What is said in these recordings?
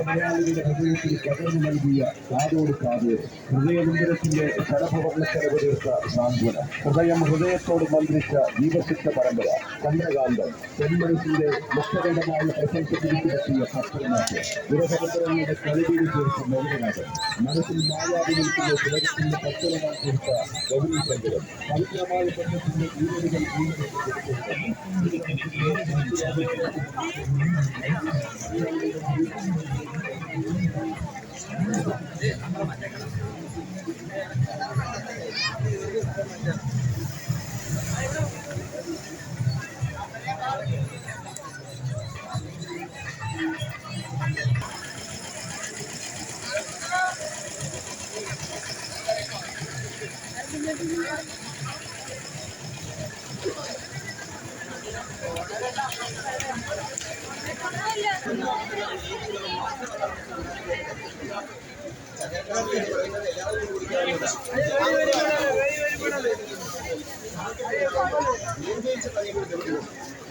മലയാളികളുടെ ഹൃദയത്തിൽ പകർന്നു നൽകിയ കാതോട് കാത് ഹൃദയമന്ദിരത്തിന്റെ ശരഭവർണ്ണച്ചെലവ് തീർത്ത സാന്ത്വന ഹൃദയത്തോട് മന്ത്രിച്ച ജീവസിദ്ധ പരമ്പര ചന്ദ്രകാന്തം തെന്മനസിന്റെ മുഖ്യകണ്ഠമായ പ്രശംസ തിരിച്ചുപറ്റിയ പത്രനാഥ് ഗൃഹപത്രങ്ങളുടെ കളിവീട് തീർത്ത മോഹനാഥൻ മനസ്സിൽ മായാതെ നിൽക്കുന്ന സുരക്ഷത്തിന്റെ പത്രമാൻ തീർത്ത ഗൗരീശങ്കരൻ പവിത്രമായ ബന്ധത്തിന്റെ ഈരടികൾ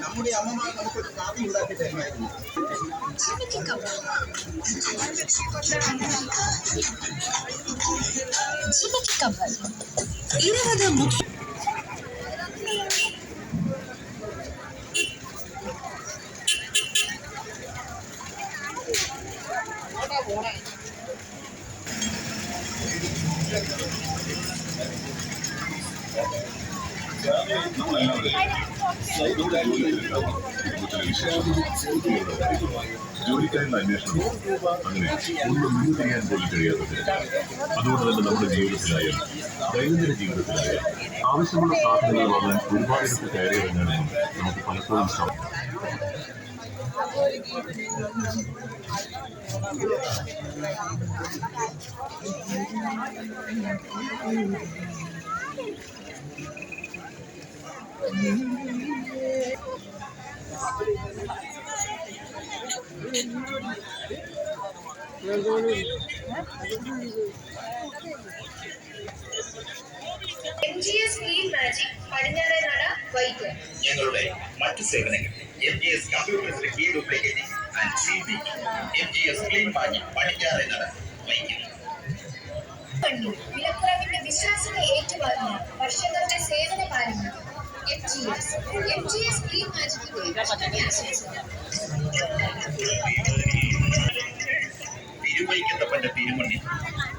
നമ്മുടെ അമ്മമാർ നമുക്കൊരു കാപ്പി ഉണ്ടാക്കി തരുമായിരുന്നു. ജോലിക്കാരുടെ അന്വേഷണം അങ്ങനെ ഒന്നും മുന്നു ചെയ്യാൻ പോലും കഴിയാത്തത്. അതുകൊണ്ട് തന്നെ നമ്മുടെ ജീവിതത്തിലായാലും ദൈനംദിന ജീവിതത്തിലായാലും ആവശ്യമുള്ള സാധനങ്ങൾ വാങ്ങാൻ ഒരുപാടിടത്ത് കയറിയിറങ്ങാനും നമുക്ക് പലപ്പോഴും MGS Clean Magic പടിഞ്ഞാറേനട വൈക്കം. ഞങ്ങളുടെ മറ്റു സേവനങ്ങൾ MGS കമ്പ്യൂട്ടേഴ്സിലെ key duplicating and seeding. MGS Clean Magic പടിഞ്ഞാറേനട വൈക്കം. വിലക്കുറവിന്റെ വിശ്വാസത ഏറ്റുവാങ്ങിയ വർഷങ്ങളുടെ സേവന പാരമ്പര്യം MGS Clean Magicന്റെ ആശംസകൾ. തിരുവൈക്കത്തപ്പന്റെ തിരുമണി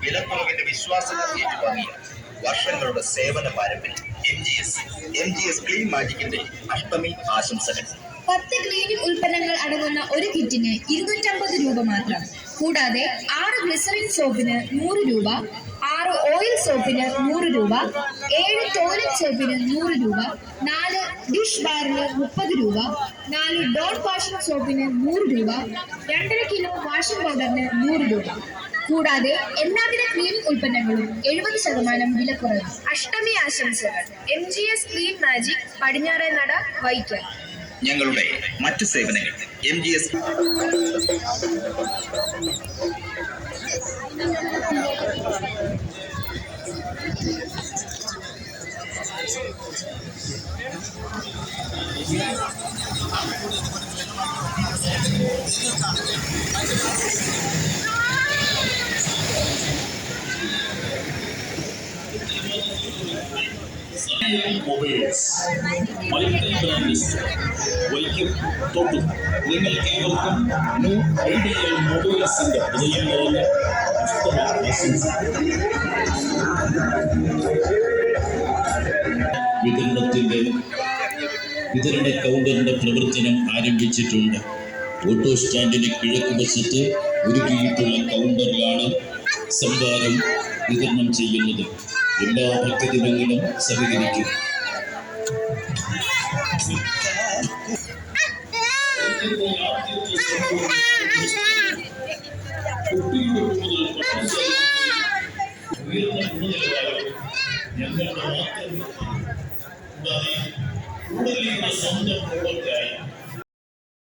വിലക്കുറവിന്റെ വിശ്വാസത ഏറ്റുവാങ്ങിയ വർഷങ്ങളുടെ സേവന പാരമ്പര്യം MGS Clean Magicന്റെ അഷ്ടമി ആശംസകൾ. 10 ക്ലീനിംഗ് ഉൽപ്പന്നങ്ങൾ അടങ്ങുന്ന ഒരു കിറ്റിന് 250 രൂപ മാത്രം. കൂടാതെ 6 ഗ്ലിസറിൻ സോപ്പിന് 100 രൂപ, 6 ഓയിൽ സോപ്പിന് 100 രൂപ, 7 ടോയ്ലറ്റ് സോപ്പിന് 100 രൂപ, 4 ഡിഷ് ബാറിന് 30 രൂപ, 4 ഡോട്ട് വാഷിംഗ് സോപ്പിന് 100 രൂപ, 2.5 കിലോ വാഷിംഗ് പൗഡറിന് 100 രൂപ. കൂടാതെ എല്ലാവിധ ക്ലീനിംഗ് ഉൽപ്പന്നങ്ങളും 70% വിലക്കുറവ്. അഷ്ടമി ആശംസകൾ. MGS Clean Magic പടിഞ്ഞാറേനട വൈക്കം. ഞങ്ങളുടെ മറ്റു സേവനങ്ങൾ MGS mobiles multi brand store Vaikom തോട്ടും നിങ്ങൾക്ക് ഏവർക്കും ന്യൂ ഐഡിയൽ മൊബൈൽസിന്റെ ഹൃദയം നിറഞ്ഞ വിതരണ കൗണ്ടറിന്റെ പ്രവർത്തനം ആരംഭിച്ചിട്ടുണ്ട്. ഓട്ടോ സ്റ്റാൻഡിന് കിഴക്ക് വശത്ത് ഒരുക്കിയിട്ടുള്ള കൗണ്ടറിലാണ് സംഭാരം വിതരണം ചെയ്യുന്നത്. എല്ലാ ഭക്തജനങ്ങളും സഹകരിക്കും. ഞങ്ങളുടെ സ്വന്തം പ്രവർത്തകരായി